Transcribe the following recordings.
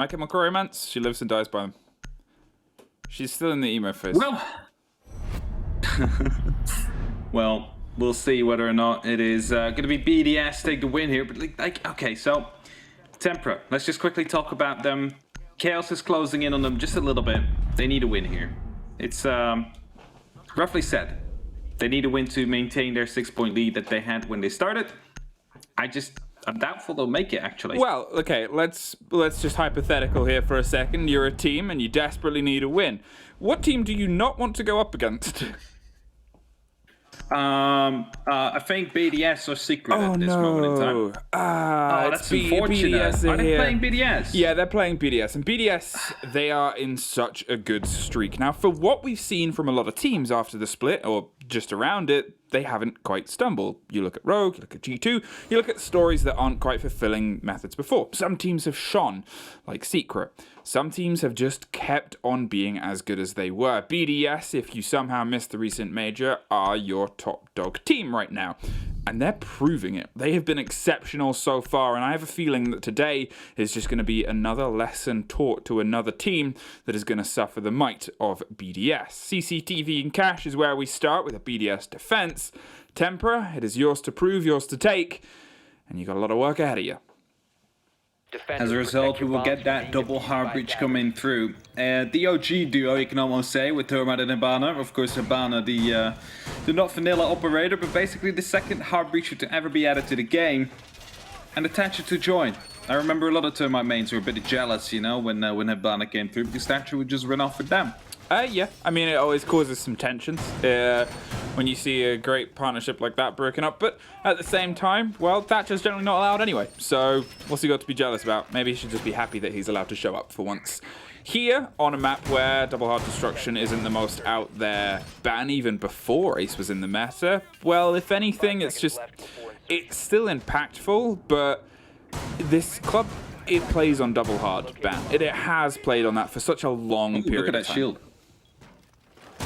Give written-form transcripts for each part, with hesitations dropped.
My Chemical Romance, she lives and dies by them. She's still in the emo phase. Well, well, we'll see whether or not it is going to be BDS take the win here. But okay, so Tempra, let's just quickly talk about them. Chaos is closing in on them just a little bit. They need a win here. It's roughly said. They need a win to maintain their 6-point lead that they had when they started. I'm doubtful they'll make it, actually. Well, okay, let's just hypothetical here for a second. You're a team and you desperately need a win. What team do you not want to go up against? I think BDS or Secret at this moment in time. That's unfortunate. Are they playing BDS? Yeah, they're playing BDS. And BDS, they are in such a good streak. Now, for what we've seen from a lot of teams after the split, or just around it, they haven't quite stumbled. You look at Rogue, you look at G2, you look at stories that aren't quite fulfilling methods before. Some teams have shone, like Secret. Some teams have just kept on being as good as they were. BDS, if you somehow missed the recent major, are your top dog team right now. And they're proving it. They have been exceptional so far, and I have a feeling that today is just going to be another lesson taught to another team that is going to suffer the might of BDS. CCTV and Cash is where we start with a BDS defense. Tempra, it is yours to prove, yours to take, and you got a lot of work ahead of you. As a result, we will get that double hard breach coming through. The OG duo, you can almost say, with Termite and Hibana. Of course, Hibana, the not vanilla operator, but basically the second hard breacher to ever be added to the game. And the Thatcher to join. I remember a lot of Termite mains were a bit jealous, you know, when Hibana came through, because Thatcher would just run off with them. Yeah, I mean, it always causes some tensions when you see a great partnership like that broken up. But at the same time, well, Thatcher's generally not allowed anyway. So what's he got to be jealous about? Maybe he should just be happy that he's allowed to show up for once. Here, on a map where Double Hard Destruction isn't the most out there ban, even before Ace was in the meta, well, if anything, it's still impactful, but this club, it plays on Double Hard ban. It has played on that for such a long period Look at that shield.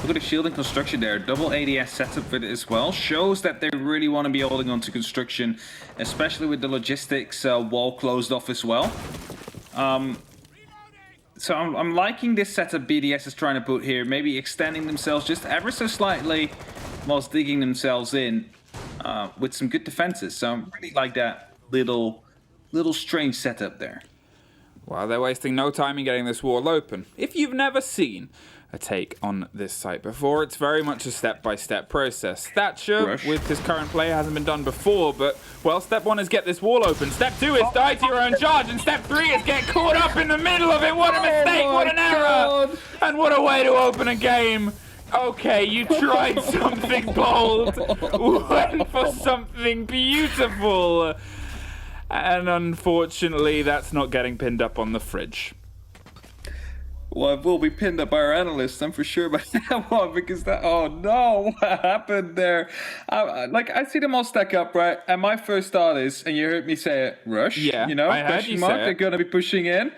Look at the shield and construction there. Double ADS setup for it as well. Shows that they really want to be holding on to construction, especially with the logistics wall closed off as well. So I'm liking this setup BDS is trying to put here. Maybe extending themselves just ever so slightly whilst digging themselves in with some good defenses. So I really like that little strange setup there. Well, they're wasting no time in getting this wall open. If you've never seen a take on this site before, it's very much a step-by-step process. Thatcher, with his current play, hasn't been done before, but, well, step 1 is get this wall open. Step 2 is die to your own charge, and step 3 is get caught up in the middle of it. What a mistake, what an error, and what a way to open a game. Okay, you tried something bold, went for something beautiful, and unfortunately, that's not getting pinned up on the fridge. Well, it will be pinned up by our analysts, I'm for sure, by that one, because oh no, what happened there? I see them all stack up, right? And my first thought is, and you heard me say it, rush, yeah, you know, question mark, they're going to be pushing in.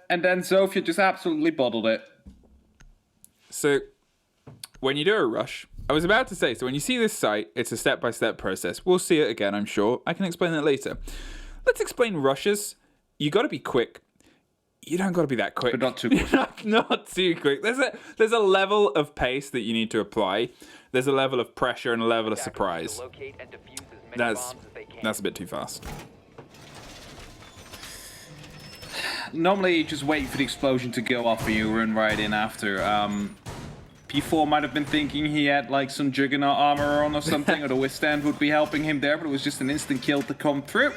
And then Zofia just absolutely bottled it. So, when you do a rush, I was about to say, so when you see this site, it's a step-by-step process. We'll see it again, I'm sure. I can explain that later. Let's explain rushes. You got to be quick. You don't got to be that quick. But not too quick. not too quick. There's a level of pace that you need to apply. There's a level of pressure and a level of surprise. That's a bit too fast. Normally, you just wait for the explosion to go off and you run right in after. P4 might have been thinking he had like some Juggernaut armor on or something, or the withstand would be helping him there, but it was just an instant kill to come through.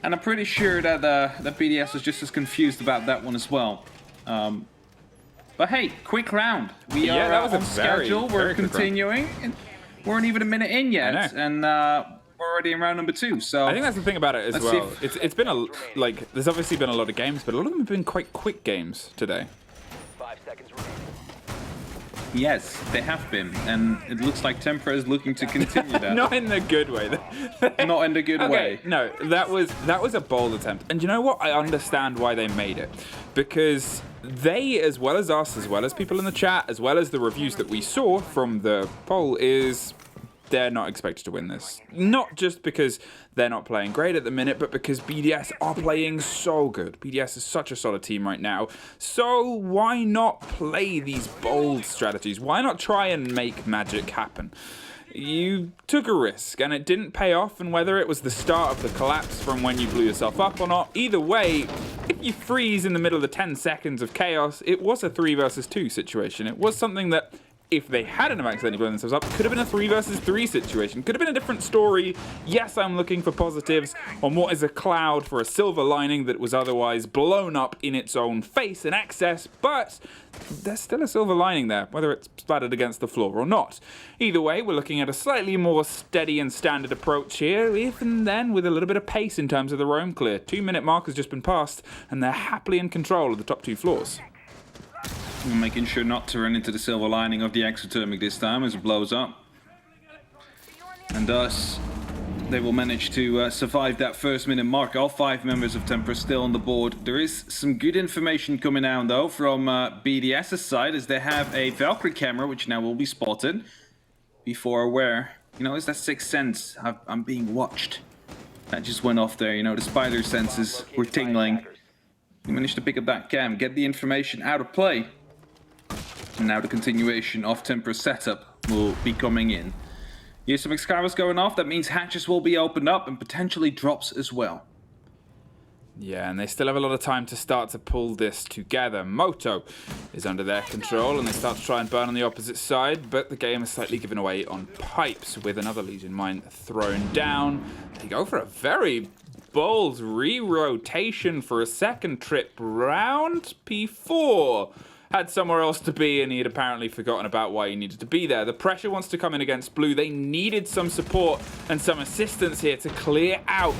And I'm pretty sure that that BDS was just as confused about that one as well. But hey, quick round. We are that was on schedule. We're continuing. We weren't even a minute in yet, and we're already in round number 2. So I think that's the thing about it as well. It's been there's obviously been a lot of games, but a lot of them have been quite quick games today. 5 seconds remaining. Yes, they have been, and it looks like Tempra is looking to continue that. Not in the good way. Not in the good way. No, that was a bold attempt. And you know what? I understand why they made it. Because they, as well as us, as well as people in the chat, as well as the reviews that we saw from the poll, is they're not expected to win this. Not just because they're not playing great at the minute, but because BDS are playing so good. BDS is such a solid team right now. So why not play these bold strategies? Why not try and make magic happen? You took a risk, and it didn't pay off, and whether it was the start of the collapse from when you blew yourself up or not, either way, if you freeze in the middle of the 10 seconds of chaos, it was a 3 versus 2 situation. It was something that, if they hadn't have accidentally blown themselves up, could have been a 3 versus 3 situation. Could have been a different story. Yes, I'm looking for positives on what is a cloud for a silver lining that was otherwise blown up in its own face and excess, but there's still a silver lining there, whether it's splattered against the floor or not. Either way, we're looking at a slightly more steady and standard approach here, even then with a little bit of pace in terms of the roam clear. 2-minute mark has just been passed, and they're happily in control of the top 2 floors. Making sure not to run into the silver lining of the exothermic this time as it blows up. And thus, they will manage to survive that first minute mark. All 5 members of Tempra still on the board. There is some good information coming out though from BDS's side, as they have a Valkyrie camera, which now will be spotted. Before aware, you know, it's that 6th sense. I'm being watched. That just went off there, you know, the spider senses were tingling. You managed to pick up that cam, get the information out of play. And now the continuation of Tempra's setup will be coming in. Here's some Excavas going off. That means hatches will be opened up and potentially drops as well. Yeah, and they still have a lot of time to start to pull this together. Moto is under their control, and they start to try and burn on the opposite side, but the game is slightly given away on pipes with another Legion mine thrown down. They go for a very bold re-rotation for a second trip round. P4 had somewhere else to be, and he had apparently forgotten about why he needed to be there. The pressure wants to come in against Blue. They needed some support and some assistance here to clear out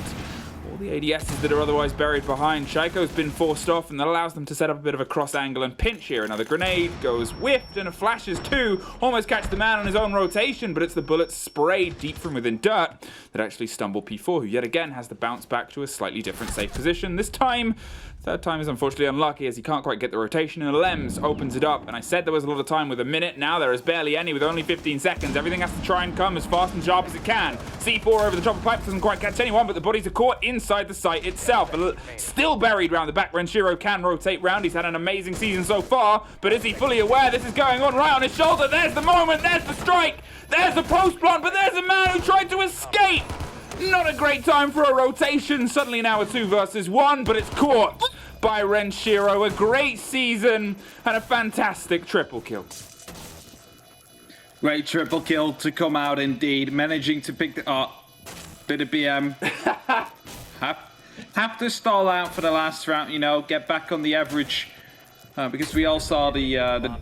all the ADSs that are otherwise buried behind. Shaiko's been forced off, and that allows them to set up a bit of a cross angle and pinch here. Another grenade goes whiffed, and a flashes too. Almost catch the man on his own rotation, but it's the bullets sprayed deep from within dirt that actually stumble P4, who yet again has to bounce back to a slightly different safe position. This time, third time is unfortunately unlucky, as he can't quite get the rotation, and Lems opens it up. And I said there was a lot of time with a minute. Now there is barely any with only 15 seconds. Everything has to try and come as fast and sharp as it can. C4 over the top of pipe doesn't quite catch anyone, but the bodies are caught inside the site itself. Still buried round the back. Renshiro can rotate round. He's had an amazing season so far, but is he fully aware this is going on right on his shoulder? There's the moment. There's the strike. There's the post plant, but there's a man who tried to escape. Not a great time for a rotation. Suddenly now a 2 versus 1, but it's caught by Renshiro. A great season and a fantastic triple kill. Great triple kill to come out indeed. Managing to pick the... bit of BM. Have to stall out for the last round, you know, get back on the average. Because we all saw the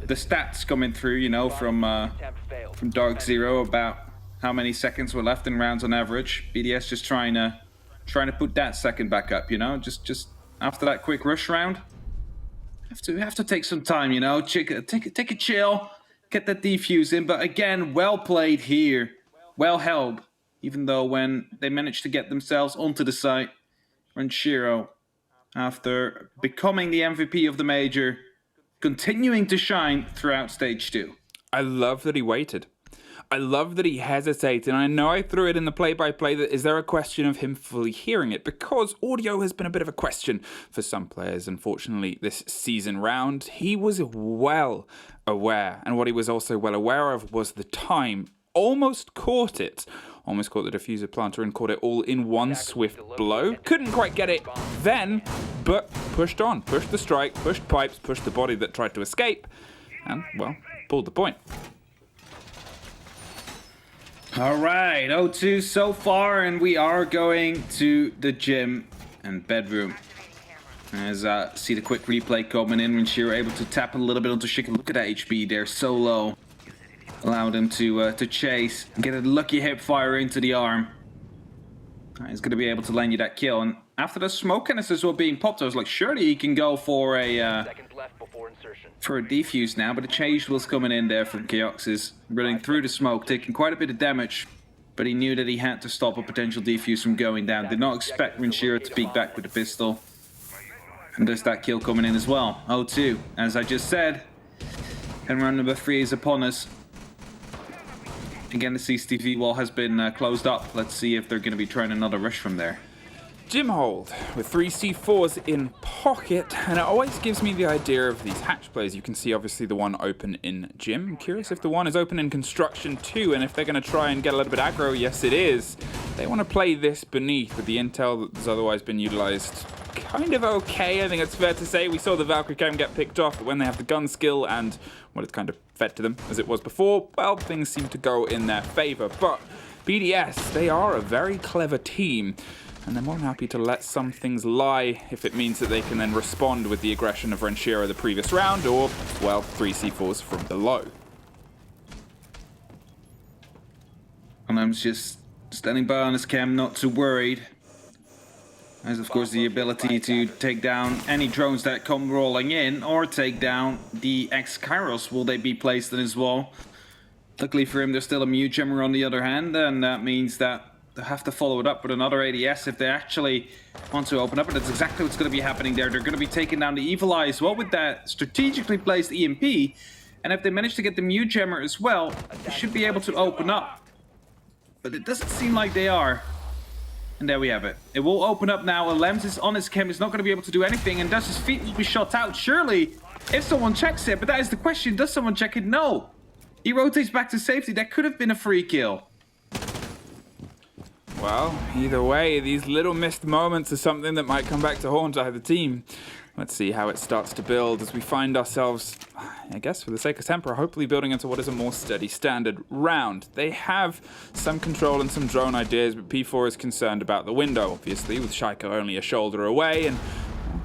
stats coming through, you know, from Dark Zero about how many seconds were left in rounds on average. BDS just trying to put that second back up, you know, just after that quick rush round. Have to take some time, you know, take a chill, get that defuse in. But again, well played here, well held. Even though when they managed to get themselves onto the site, Renshiro, after becoming the MVP of the major, continuing to shine throughout stage 2. I love that he waited. I love that he hesitated, and I know I threw it in the play-by-play that is there a question of him fully hearing it, because audio has been a bit of a question for some players, unfortunately, this season round. He was well aware, and what he was also well aware of was the time. Almost caught the diffuser planter and caught it all in one swift blow. Couldn't quite get it then, but pushed on, pushed the strike, pushed pipes, pushed the body that tried to escape, and, well, pulled the point. All right, 0-2 so far, and we are going to the gym and bedroom. As see the quick replay coming in when she were able to tap a little bit onto Chicken. Look at that HP there, so low. Allowed him to chase and get a lucky hip fire into the arm. He's going to be able to land you that kill. And after the smoke canisters were being popped, I was like, surely he can go for a defuse now. But the chase was coming in there from Keox's, running through the smoke, taking quite a bit of damage. But he knew that he had to stop a potential defuse from going down. Did not expect Renshiro to peek back with the pistol. And there's that kill coming in as well. 0-2, as I just said. And round number 3 is upon us. Again, the CCTV wall has been closed up. Let's see if they're going to be trying another rush from there. Gym hold with 3 C4s in pocket, and it always gives me the idea of these hatch plays. You can see obviously the one open in gym. I'm curious if the one is open in construction too, and if they're going to try and get a little bit aggro. Yes, it is. They want to play this beneath with the intel that's otherwise been utilized kind of okay, I think it's fair to say. We saw the Valkyrie cam get picked off, but when they have the gun skill and what it's kind of fed to them as it was before, well, things seem to go in their favor. But BDS, they are a very clever team, and they're more than happy to let some things lie if it means that they can then respond with the aggression of Renshiro the previous round, or, well, 3 C4s from below. And I'm just standing by on his cam, not too worried. Has, of course, the ability to take down any drones that come rolling in, or take down the X-Kairos. Will they be placed in as well? Luckily for him, there's still a Mew Jammer on the other hand, and that means that they have to follow it up with another ADS if they actually want to open up, and that's exactly what's going to be happening there. They're going to be taking down the Evil Eye as well with that strategically placed EMP, and if they manage to get the Mew Jammer as well, they should be able to open up. But it doesn't seem like they are. And there we have it. It will open up now. Lems is on his cam. He's not going to be able to do anything, and thus his feet will be shot out. Surely, if someone checks it, but that is the question. Does someone check it? No. He rotates back to safety. That could have been a free kill. Well, either way, these little missed moments are something that might come back to haunt either team. Let's see how it starts to build as we find ourselves, I guess for the sake of Tempra, hopefully building into what is a more steady standard round. They have some control and some drone ideas, but P4 is concerned about the window, obviously, with Shaiko only a shoulder away, and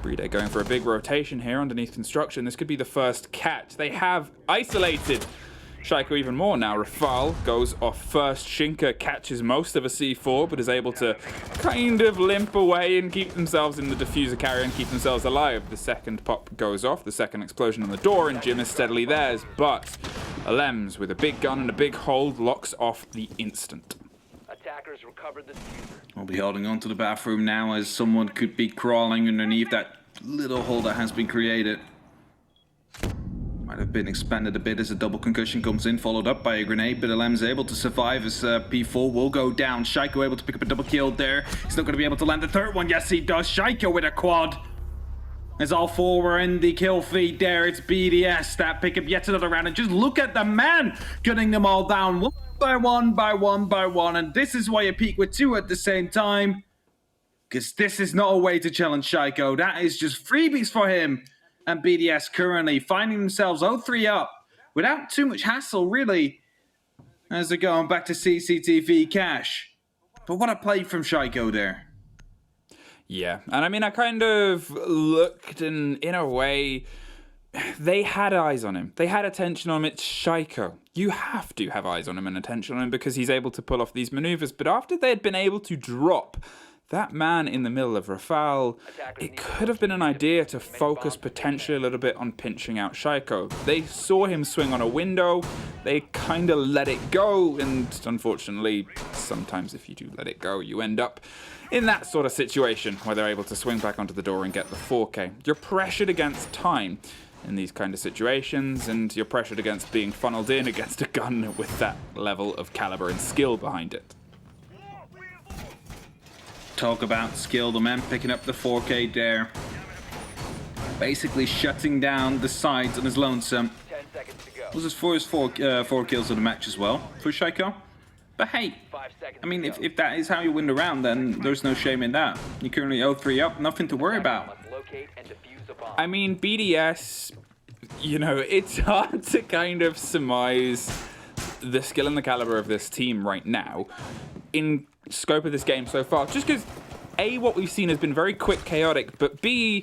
Brede going for a big rotation here underneath construction. This could be the first catch. They have isolated Shaiko even more now. Rafal goes off first. Shinka catches most of a C4, but is able to kind of limp away and keep themselves in the diffuser carrier and keep themselves alive. The second pop goes off, the second explosion on the door, and Jim is steadily theirs. But Alems, with a big gun and a big hold, locks off the instant. Attackers recovered the diffuser. We'll be holding on to the bathroom now, as someone could be crawling underneath that little hole that has been created. Might have been expanded a bit as a double concussion comes in, followed up by a grenade, but Alem's able to survive as P4 will go down. Shaiko able to pick up a double kill there. He's not going to be able to land the third one. Yes, he does. Shaiko with a quad. As all four were in the kill feed there, it's BDS that pick up yet another round. And just look at the man gunning them all down one by one, by one, by one. And this is why you peak with two at the same time. Because this is not a way to challenge Shaiko. That is just freebies for him. And BDS currently finding themselves 0-3 up without too much hassle, really, as they're going back to CCTV cash. But what a play from Shaiko there. Yeah, and I mean, I kind of looked, and in a way, they had eyes on him. They had attention on him. It's Shaiko. You have to have eyes on him and attention on him because he's able to pull off these maneuvers. But after they had been able to drop that man in the middle of Rafal, it could have been an idea to focus potentially a little bit on pinching out Shaiko. They saw him swing on a window, they kind of let it go, and unfortunately, sometimes if you do let it go, you end up in that sort of situation where they're able to swing back onto the door and get the 4K. You're pressured against time in these kind of situations, and you're pressured against being funneled in against a gun with that level of caliber and skill behind it. Talk about skill, the man picking up the 4K there. Basically shutting down the sides on his lonesome. 10 seconds to go. Was his first four kills of the match as well for Shaiko. But hey, 5 seconds I mean, if that is how you win the round, then there's no shame in that. You're currently 0-3 up, nothing to worry about. Must locate and defuse a bomb. I mean, BDS, you know, it's hard to kind of surmise the skill and the caliber of this team right now in scope of this game so far, just because A, what we've seen has been very quick, chaotic, but B,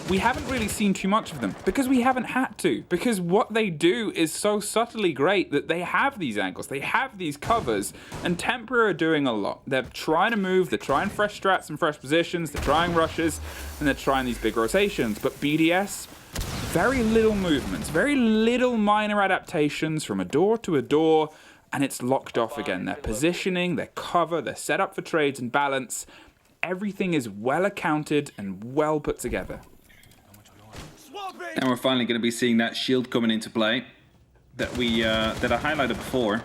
we haven't really seen too much of them because we haven't had to, because what they do is so subtly great that they have these angles, they have these covers, and Tempra are doing a lot. They're trying to move, they're trying fresh strats and fresh positions, they're trying rushes, and they're trying these big rotations, but BDS, very little movements, very little minor adaptations from a door to a door, and it's locked off again. Their positioning, their cover, their setup for trades and balance, everything is well accounted and well put together. And we're finally going to be seeing that shield coming into play that I highlighted before.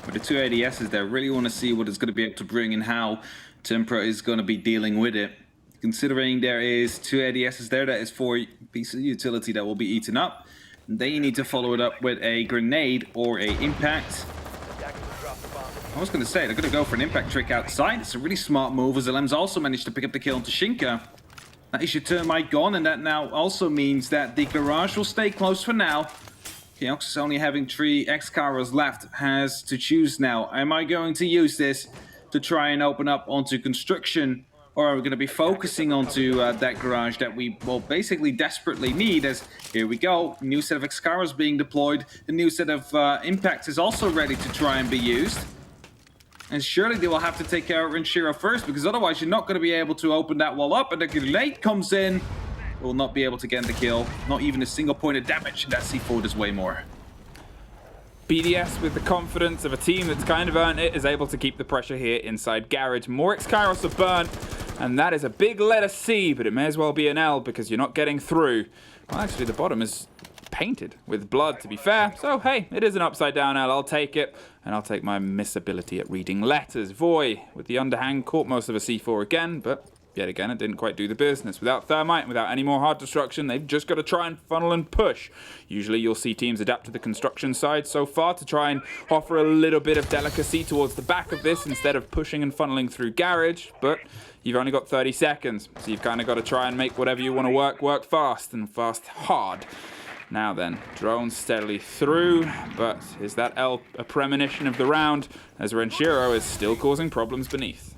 For the two ADSs there, really want to see what it's going to be able to bring and how Tempra is going to be dealing with it. Considering there is two ADSs there, that is 4 pieces of utility that will be eaten up. Then you need to follow it up with a grenade or a impact. Attackers will drop the bomb. I was going to say, they're going to go for an impact trick outside. It's a really smart move, as Lem's also managed to pick up the kill on Tashinka. That is your termite gone, and that now also means that the garage will stay closed for now. Keox is only having 3 X-Caras left, has to choose now. Am I going to use this to try and open up onto construction? Or are we going to be focusing onto that garage that we will basically desperately need? As here we go, new set of X-Caras being deployed. The new set of impacts is also ready to try and be used. And surely they will have to take care of Renshiro first, because otherwise you're not going to be able to open that wall up. And the grenade comes in. Will not be able to get the kill. Not even a single point of damage. That C4 does way more. BDS, with the confidence of a team that's kind of earned it, is able to keep the pressure here inside Garage. More X-Kairos are burnt, and that is a big letter C, but it may as well be an L because you're not getting through. Well, actually, the bottom is painted with blood, to be fair. So, hey, it is an upside down L. I'll take it, and I'll take my missability at reading letters. Voy, with the underhand, caught most of a C4 again, but yet again, it didn't quite do the business. Without Thermite and without any more hard destruction, they've just got to try and funnel and push. Usually you'll see teams adapt to the construction side so far to try and offer a little bit of delicacy towards the back of this instead of pushing and funneling through Garage, but you've only got 30 seconds, so you've kind of got to try and make whatever you want to work fast and fast hard. Now then, drones steadily through, but is that L a premonition of the round, as Renshiro is still causing problems beneath?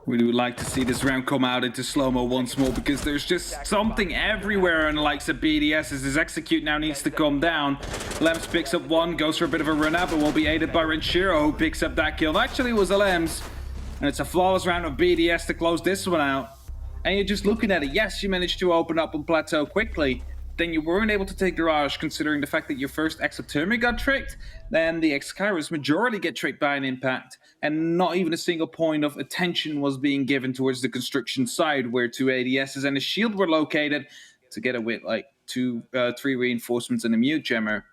Really would like to see this round come out into slow-mo once more, because there's just something everywhere in the likes of BDS as his execute now needs to come down. Lems picks up one, goes for a bit of a run out, but will be aided by Renshiro, who picks up that kill. Actually, it was a Lems, and it's a flawless round of BDS to close this one out. And you're just looking at it. Yes, you managed to open up on Plateau quickly. Then you weren't able to take Garage, considering the fact that your first Exothermic got tricked. Then the X-Kairos majority get tricked by an impact, and not even a single point of attention was being given towards the construction side, where 2 ADSs and a shield were located, together with like 3 reinforcements and a mute jammer.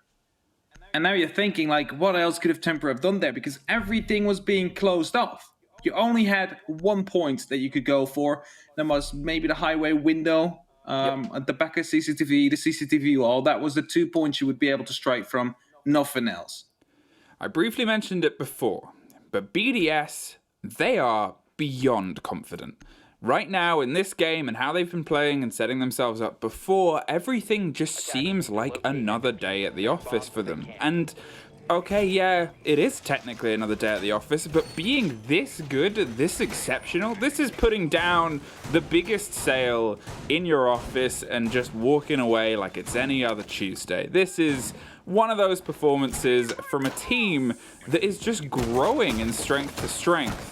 And now you're thinking, like, what else could have Tempra have done there? Because everything was being closed off. You only had 1 point that you could go for. There was maybe the highway window. At the back of CCTV, the CCTV wall, that was the 2 points you would be able to strike from, nothing else. I briefly mentioned it before, but BDS, they are beyond confident. Right now in this game and how they've been playing and setting themselves up before, everything just seems like another day at the office for them. And okay, yeah, it is technically another day at the office, but being this good, this exceptional, this is putting down the biggest sale in your office and just walking away like it's any other Tuesday. This is one of those performances from a team that is just growing in strength to strength.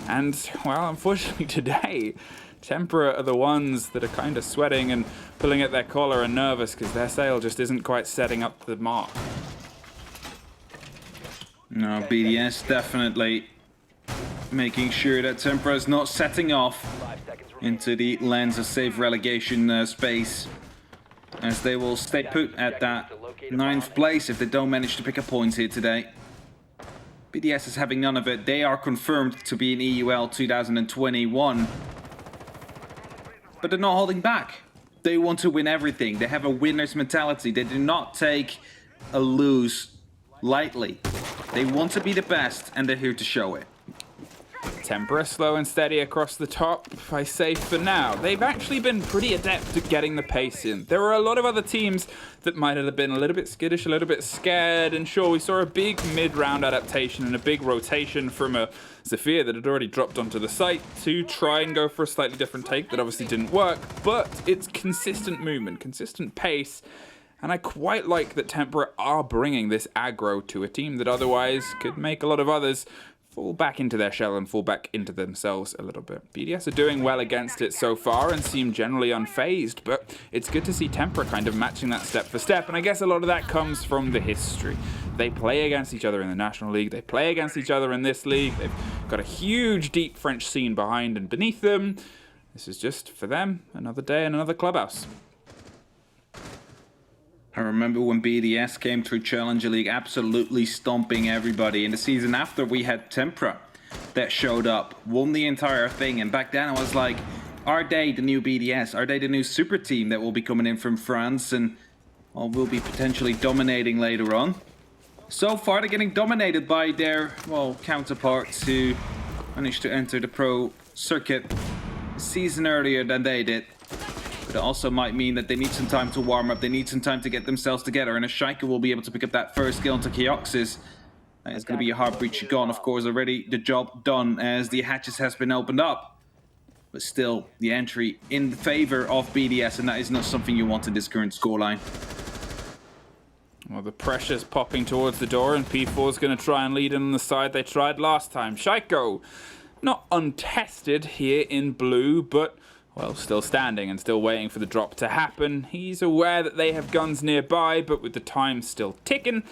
And, well, unfortunately today, Tempra are the ones that are kind of sweating and pulling at their collar and nervous because their sale just isn't quite setting up the mark. No, BDS definitely making sure that Tempra is not setting off into the lens of safe relegation space, as they will stay put at that 9th place if they don't manage to pick up points here today. BDS is having none of it. They are confirmed to be in EUL 2021. But they're not holding back. They want to win everything. They have a winner's mentality. They do not take a lose lightly. They want to be the best, and they're here to show it. Tempra slow and steady across the top, I say for now. They've actually been pretty adept at getting the pace in. There are a lot of other teams that might have been a little bit skittish, a little bit scared, and sure, we saw a big mid-round adaptation and a big rotation from a Zephyr that had already dropped onto the site to try and go for a slightly different take that obviously didn't work, but it's consistent movement, consistent pace, and I quite like that Tempra are bringing this aggro to a team that otherwise could make a lot of others fall back into their shell and fall back into themselves a little bit. BDS are doing well against it so far and seem generally unfazed, but it's good to see Tempra kind of matching that step for step, and I guess a lot of that comes from the history. They play against each other in the National League, they play against each other in this league, they've got a huge, deep French scene behind and beneath them. This is just, for them, another day in another clubhouse. I remember when BDS came through Challenger League absolutely stomping everybody. In the season after, we had Tempra that showed up, won the entire thing, and back then I was like, are they the new BDS? Are they the new super team that will be coming in from France and will be potentially dominating later on? So far, they're getting dominated by their, well, counterparts who managed to enter the pro circuit a season earlier than they did. But it also might mean that they need some time to warm up, they need some time to get themselves together, and a Shaika will be able to pick up that first kill into Kioxis. It's going to be a hard breach gone, of course, already the job done as the hatches has been opened up. But still, the entry in favor of BDS, and that is not something you want in this current scoreline. Well, the pressure's popping towards the door, and P4's going to try and lead in on the side they tried last time. Shaiko, not untested here in blue, but, well, still standing and still waiting for the drop to happen. He's aware that they have guns nearby, but with the time still ticking,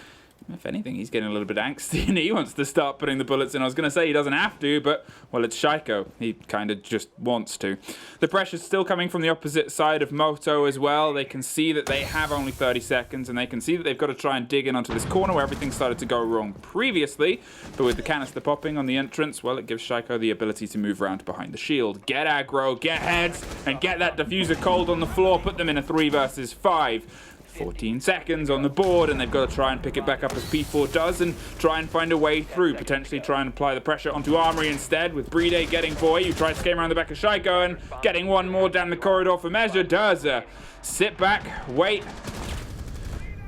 if anything, he's getting a little bit angsty and he wants to start putting the bullets in. I was going to say he doesn't have to, but, well, it's Shaiko. He kind of just wants to. The pressure's still coming from the opposite side of Moto as well. They can see that they have only 30 seconds, and they can see that they've got to try and dig in onto this corner where everything started to go wrong previously. But with the canister popping on the entrance, well, it gives Shaiko the ability to move around behind the shield. Get aggro, get heads, and get that diffuser cold on the floor. Put them in a 3 versus 5. 14 seconds on the board, and they've got to try and pick it back up as P4 does and try and find a way through. Potentially try and apply the pressure onto Armory instead, with Brede getting Boy, who tries to game around the back of Shaiko and getting one more down the corridor for Measure. Does sit back, wait,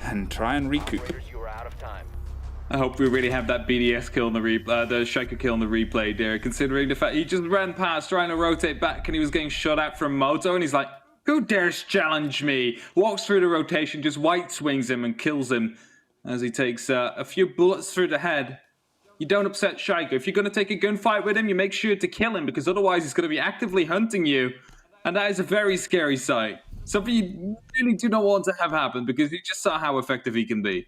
and try and recoup. You are out of time. I hope we really have that BDS kill in the replay, the Shaika kill in the replay there, considering the fact he just ran past trying to rotate back and he was getting shot at from Moto, and he's like, who dares challenge me? Walks through the rotation, just white swings him and kills him as he takes a few bullets through the head. You don't upset Shaika. If you're going to take a gunfight with him, you make sure to kill him, because otherwise he's going to be actively hunting you. And that is a very scary sight. Something you really do not want to have happen, because you just saw how effective he can be.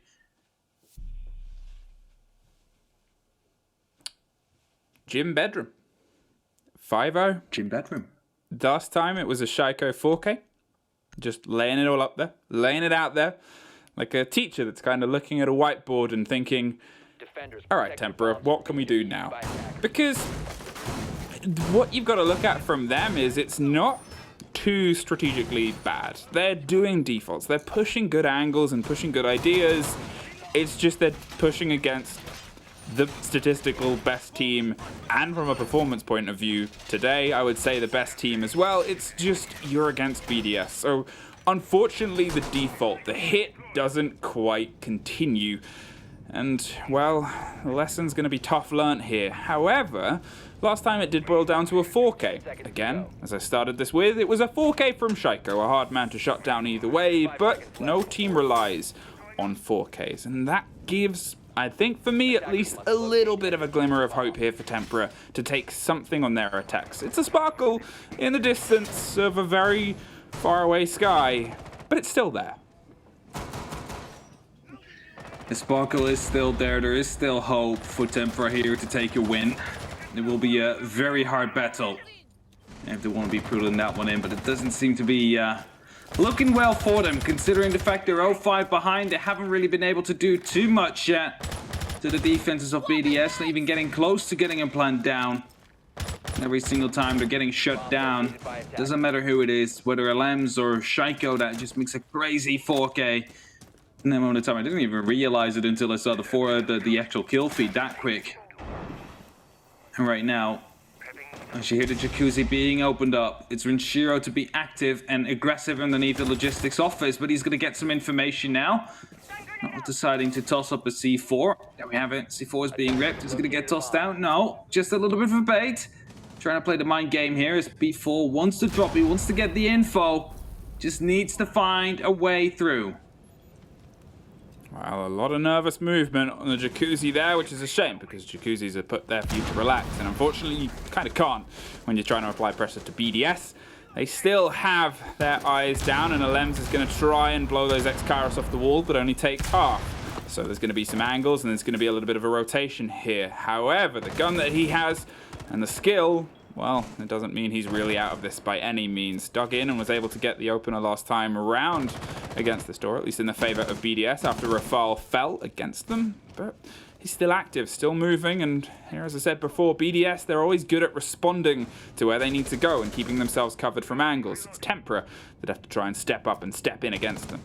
Gym bedroom. 5-0. Gym bedroom. Last time it was a Shaiko 4K. Just laying it all up there. Laying it out there. Like a teacher that's kind of looking at a whiteboard and thinking, all right, Tempera, what can we do now? Because what you've got to look at from them is it's not too strategically bad. They're doing defaults. They're pushing good angles and pushing good ideas. It's just they're pushing against the statistical best team, and from a performance point of view today, I would say the best team as well. It's just you're against BDS. So unfortunately, the default, the hit doesn't quite continue. And, well, the lesson's going to be tough learnt here. However, last time it did boil down to a 4K. Again, as I started this with, it was a 4K from Shaiko, a hard man to shut down either way, but no team relies on 4Ks. And that gives, I think, for me at least, a little bit of a glimmer of hope here for Tempera to take something on their attacks. It's a sparkle in the distance of a very far away sky, but it's still there. The sparkle is still there. There is still hope for Tempera here to take a win. It will be a very hard battle if they want to be pulling that one in, but it doesn't seem to be looking well for them, considering the fact they're 0-5 behind. They haven't really been able to do too much yet to the defenses of BDS, not even getting close to getting a plant down. Every single time they're getting shut down, doesn't matter who it is, whether LMs or Shaiko, that just makes a crazy 4K. In that moment of time, I didn't even realize it until I saw the actual kill feed that quick. And right now, as you hear the jacuzzi being opened up, it's Renshiro to be active and aggressive underneath the logistics office, but he's going to get some information now. Not deciding to toss up a C4. There we have it. C4 is being ripped. Is it going to get tossed out? No. Just a little bit of a bait. Trying to play the mind game here as B4 wants to drop. He wants to get the info. Just needs to find a way through. Well, a lot of nervous movement on the jacuzzi there, which is a shame because jacuzzis are put there for you to relax, and unfortunately you kind of can't when you're trying to apply pressure to BDS. They still have their eyes down, and Alems is going to try and blow those X-Kairos off the wall, but only takes half. So there's going to be some angles, and there's going to be a little bit of a rotation here. However, the gun that he has and the skill, well, it doesn't mean he's really out of this by any means. Dug in and was able to get the opener last time around against this door, at least in the favor of BDS after Rafal fell against them. But he's still active, still moving, and here, as I said before, BDS, they're always good at responding to where they need to go and keeping themselves covered from angles. It's Tempra that have to try and step up and step in against them.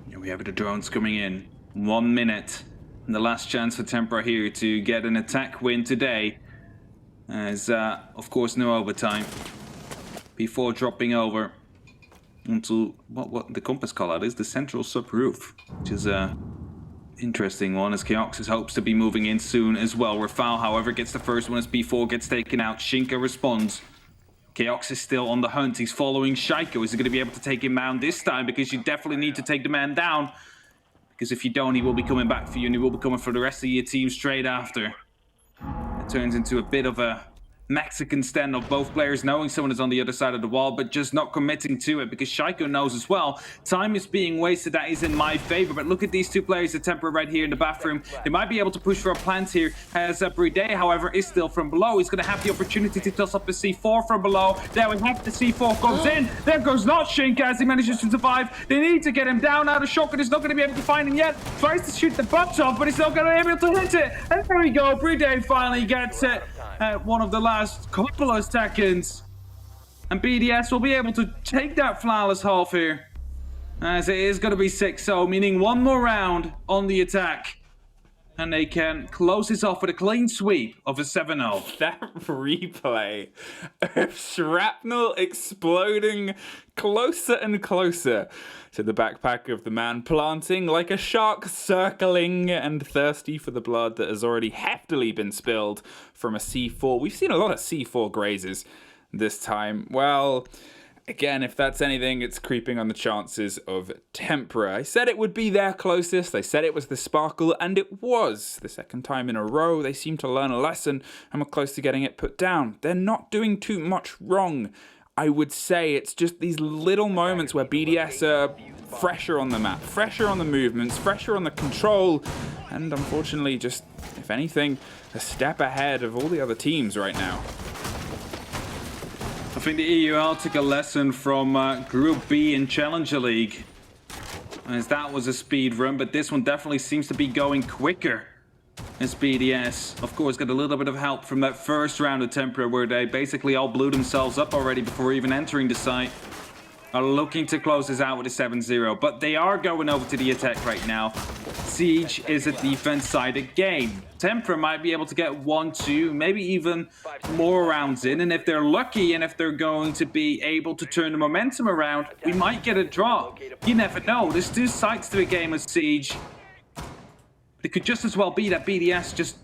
Here we have the drones coming in. 1 minute. And the last chance for Tempra here to get an attack win today. As, of course, no overtime. Before dropping over onto what the compass call out is, the central sub-roof, which is a interesting one, as Keoxys hopes to be moving in soon as well. Rafal, however, gets the first one as B4 gets taken out. Shinka responds. Keoxys is still on the hunt. He's following Shaiko. Is he going to be able to take him down this time? Because you definitely need to take the man down. Because if you don't, he will be coming back for you, and he will be coming for the rest of your team straight after. It turns into a bit of a Mexican standoff, both players knowing someone is on the other side of the wall, but just not committing to it, because Shaiko knows as well. Time is being wasted. That is in my favor, but look at these two players at Tempra right here in the bathroom. They might be able to push for a plant here, as Bride, however, is still from below. He's going to have the opportunity to toss up a C4 from below. There we have the C4 goes in. There goes not Shinka as he manages to survive. They need to get him down. Now the shotgun is not going to be able to find him yet. Tries to shoot the butt off, but he's not going to be able to hit it. And there we go. Bride finally gets it. One of the last couple of seconds, and BDS will be able to take that flawless half here, as it is going to be 6-0, meaning one more round on the attack, and they can close this off with a clean sweep of a 7-0. That replay of shrapnel exploding closer and closer to the backpack of the man planting, like a shark circling and thirsty for the blood that has already heftily been spilled from a C4. We've seen a lot of C4 grazes this time. Well, again, if that's anything, it's creeping on the chances of Tempra. I said it would be their closest. They said it was the Sparkle, and it was. The second time in a row, they seem to learn a lesson and were close to getting it put down. They're not doing too much wrong. I would say it's just these little moments where BDS are fresher on the map, fresher on the movements, fresher on the control, and unfortunately just, if anything, a step ahead of all the other teams right now. I think the EUL took a lesson from Group B in Challenger League, as that was a speed run, but this one definitely seems to be going quicker. As BDS, of course, got a little bit of help from that first round of Tempra, where they basically all blew themselves up already before even entering the site. Are looking to close this out with a 7-0, but they are going over to the attack right now. Siege is a defense-sided game. Tempra might be able to get 1, 2, maybe even more rounds in, and if they're lucky and if they're going to be able to turn the momentum around, we might get a draw. You never know. There's two sides to a game of Siege. It could just as well be that BDS just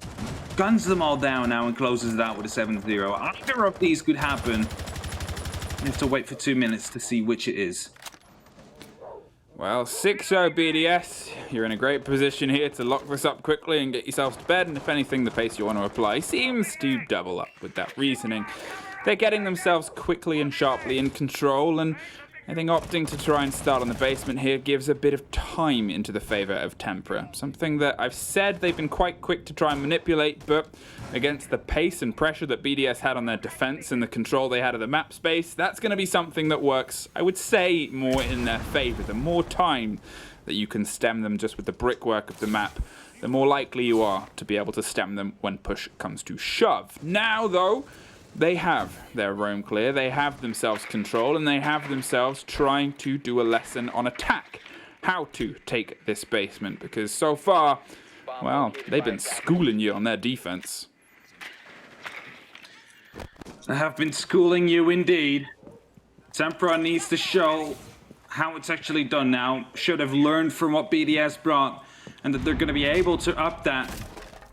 guns them all down now and closes it out with a 7-0. Either of these could happen. You have to wait for 2 minutes to see which it is. Well, 6-0 BDS. You're in a great position here to lock this up quickly and get yourselves to bed. And if anything, the pace you want to apply seems to double up with that reasoning. They're getting themselves quickly and sharply in control, and I think opting to try and start on the basement here gives a bit of time into the favor of Tempra. Something that I've said they've been quite quick to try and manipulate, but against the pace and pressure that BDS had on their defense and the control they had of the map space, that's going to be something that works, I would say, more in their favor. The more time that you can stem them just with the brickwork of the map, the more likely you are to be able to stem them when push comes to shove. Now, though, they have their roam clear, they have themselves control, and they have themselves trying to do a lesson on attack. How to take this basement, because so far, well, they've been schooling you on their defense. I have been schooling you indeed. Tempra needs to show how it's actually done now. Should have learned from what BDS brought, and that they're going to be able to up that,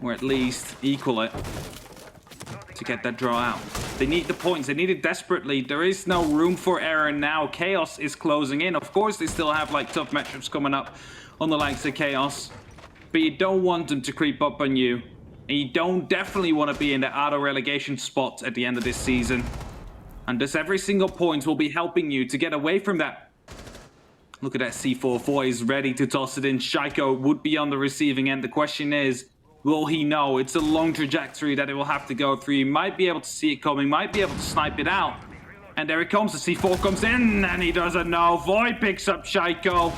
or at least equal it, to get that draw out. They need the points. They need it desperately. There is no room for error now. Chaos is closing in. Of course, they still have like tough matchups coming up on the likes of Chaos, but you don't want them to creep up on you. And you don't definitely want to be in the auto relegation spot at the end of this season. And thus every single point will be helping you to get away from that. Look at that C4. Foy is ready to toss it in. Shaiko would be on the receiving end. The question is, will he know? It's a long trajectory that it will have to go through. He might be able to see it coming, might be able to snipe it out. And there it comes. The C4 comes in, and he doesn't know. Void picks up Shaiko.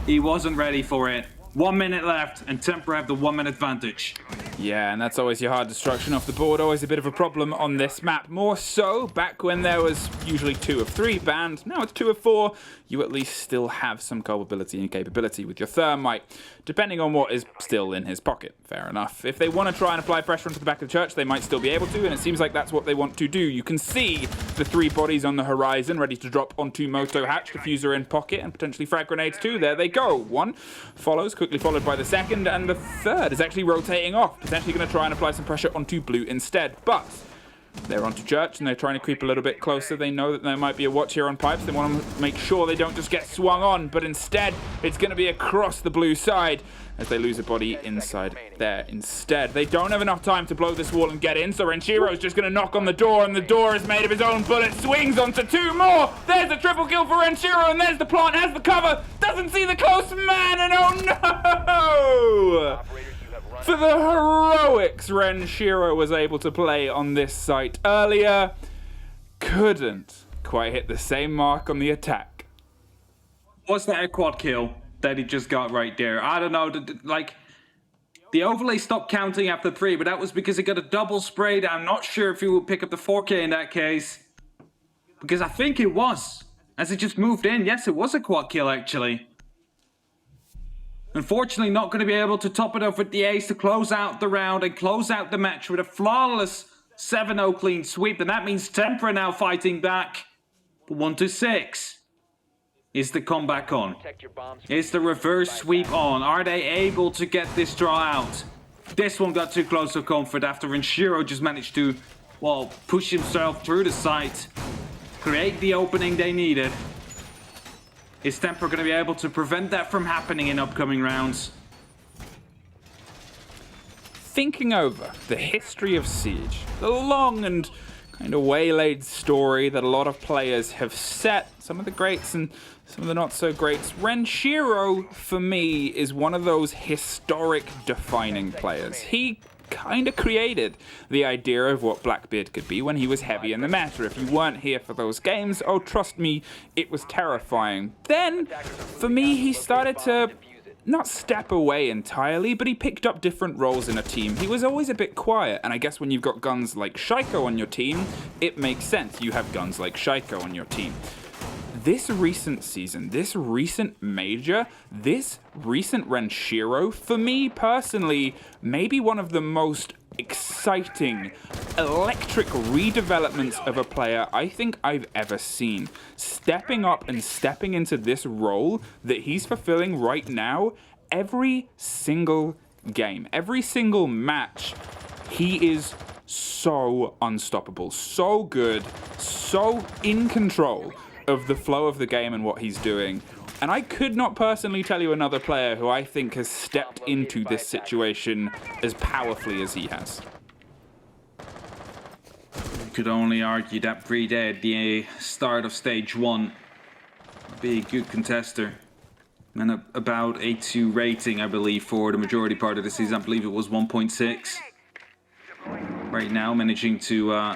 He wasn't ready for it. 1 minute left, and Tempra have the 1 minute advantage. Yeah, and that's always your hard destruction off the board. Always a bit of a problem on this map. More so back when there was usually 2 of 3 banned. Now it's 2 of 4. You at least still have some culpability and capability with your thermite, depending on what is still in his pocket. Fair enough. If they want to try and apply pressure onto the back of the church, they might still be able to, and it seems like that's what they want to do. You can see the 3 bodies on the horizon ready to drop onto Moto Hatch, diffuser in pocket, and potentially frag grenades too. There they go. 1 follows, quickly followed by the second, and the third is actually rotating off, potentially going to try and apply some pressure onto blue instead. But they're onto church, and they're trying to creep a little bit closer. They know that there might be a watch here on pipes. They want to make sure they don't just get swung on, but instead it's going to be across the blue side as they lose a body inside there instead. They don't have enough time to blow this wall and get in, so Renshiro's just going to knock on the door, and the door is made of his own bullet. Swings onto 2 more. There's a triple kill for Renshiro, and there's the plant, has the cover, doesn't see the close man, and oh no! For the heroics Renshiro was able to play on this site earlier, couldn't quite hit the same mark on the attack. Was that a quad kill that he just got right there? I don't know. Like, the overlay stopped counting after 3, but that was because he got a double sprayed. I'm not sure if he would pick up the 4K in that case, because I think it was, as it just moved in. Yes, it was a quad kill actually. Unfortunately, not going to be able to top it off with the ace to close out the round and close out the match with a flawless 7-0 clean sweep. And that means Tempra now fighting back. 1-6. Is the comeback on? Is the reverse sweep on? Are they able to get this draw out? This one got too close for comfort after Renshiro just managed to, well, push himself through the site, create the opening they needed. Is Tempra going to be able to prevent that from happening in upcoming rounds? Thinking over the history of Siege, the long and kind of waylaid story that a lot of players have set, some of the greats and some of the not so greats, Renshiro, for me, is one of those historic defining players. He kind of created the idea of what Blackbeard could be when he was heavy in the meta. If you weren't here for those games, oh, trust me, it was terrifying. Then, for me, he started to not step away entirely, but he picked up different roles in a team. He was always a bit quiet, and I guess when you've got guns like Shaiko on your team, it makes sense. You have guns like Shaiko on your team. This recent season, this recent major, this recent Renshiro, for me personally, maybe one of the most exciting, electric redevelopments of a player I think I've ever seen. Stepping up and stepping into this role that he's fulfilling right now, every single game, every single match, he is so unstoppable, so good, so in control of the flow of the game and what he's doing. And I could not personally tell you another player who I think has stepped into this situation as powerfully as he has. You could only argue that Breda at the start of stage 1 would be a good contester. And about a 2 rating, I believe, for the majority part of the season. I believe it was 1.6. Right now, managing to,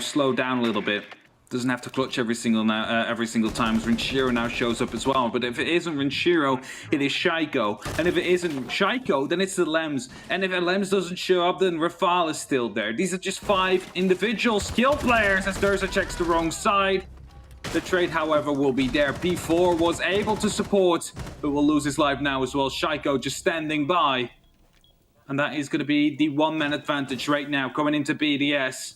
slow down a little bit. Doesn't have to clutch every single time as Renshiro now shows up as well. But if it isn't Renshiro, it is Shaiko. And if it isn't Shaiko, then it's the Lems. And if Lems doesn't show up, then Rafal is still there. These are just 5 individual skill players as Durza checks the wrong side. The trade, however, will be there. P4 was able to support, but will lose his life now as well. Shaiko just standing by. And that is going to be the 1-man advantage right now coming into BDS.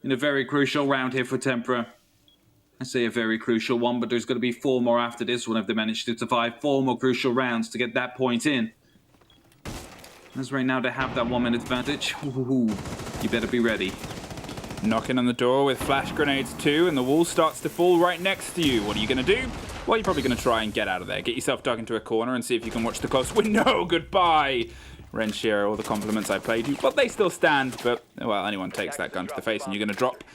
In a very crucial round here for Tempra. I say a very crucial one, but there's going to be 4 more after this one if they manage to survive 4 more crucial rounds to get that point in. As right now they have that 1-man advantage. Ooh, you better be ready. Knocking on the door with flash grenades too, and the wall starts to fall right next to you. What are you going to do? Well, you're probably going to try and get out of there. Get yourself dug into a corner and see if you can watch the close window. Goodbye, Renshiro, all the compliments I played you. But they still stand, but, well, anyone takes that gun to the face and you're going to drop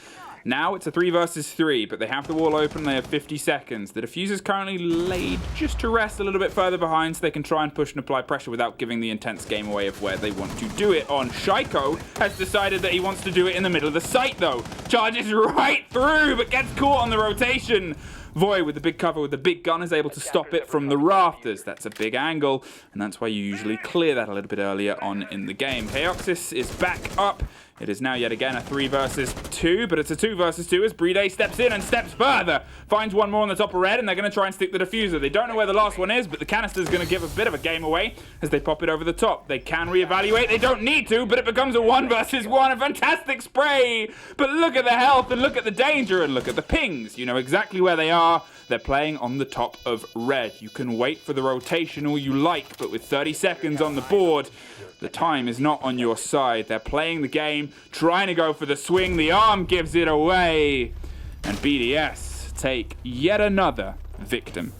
Now it's a 3 versus 3, but they have the wall open. They have 50 seconds. The diffuser's currently laid just to rest a little bit further behind so they can try and push and apply pressure without giving the intense game away of where they want to do it on. Shaiko has decided that he wants to do it in the middle of the site, though. Charges right through, but gets caught on the rotation. Void with the big cover with the big gun is able to stop it from the rafters. That's a big angle, and that's why you usually clear that a little bit earlier on in the game. Heoxys is back up. It is now yet again a 3 versus 2, but it's a 2 versus 2 as Brede steps in and steps further. Finds one more on the top of red, and they're going to try and stick the diffuser. They don't know where the last one is, but the canister's going to give a bit of a game away as they pop it over the top. They can reevaluate. They don't need to, but it becomes a 1 versus 1. A fantastic spray. But look at the health, and look at the danger, and look at the pings. You know exactly where they are. They're playing on the top of red. You can wait for the rotation all you like, but with 30 seconds on the board, the time is not on your side. They're playing the game, trying to go for the swing. The arm gives it away. And BDS take yet another victim.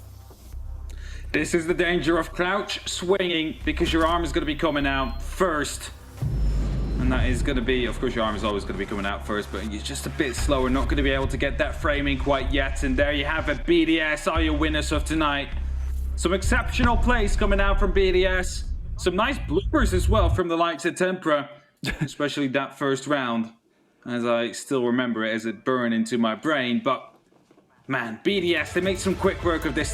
This is the danger of crouch swinging, because your arm is going to be coming out first. And that is going to be, of course, your arm is always going to be coming out first, but you're just a bit slower, not going to be able to get that framing quite yet. And there you have it. BDS are your winners of tonight. Some exceptional plays coming out from BDS. Some nice bloopers as well from the likes of Tempra, especially that first round, as I still remember it as it burned into my brain. But man, BDS, they make some quick work of this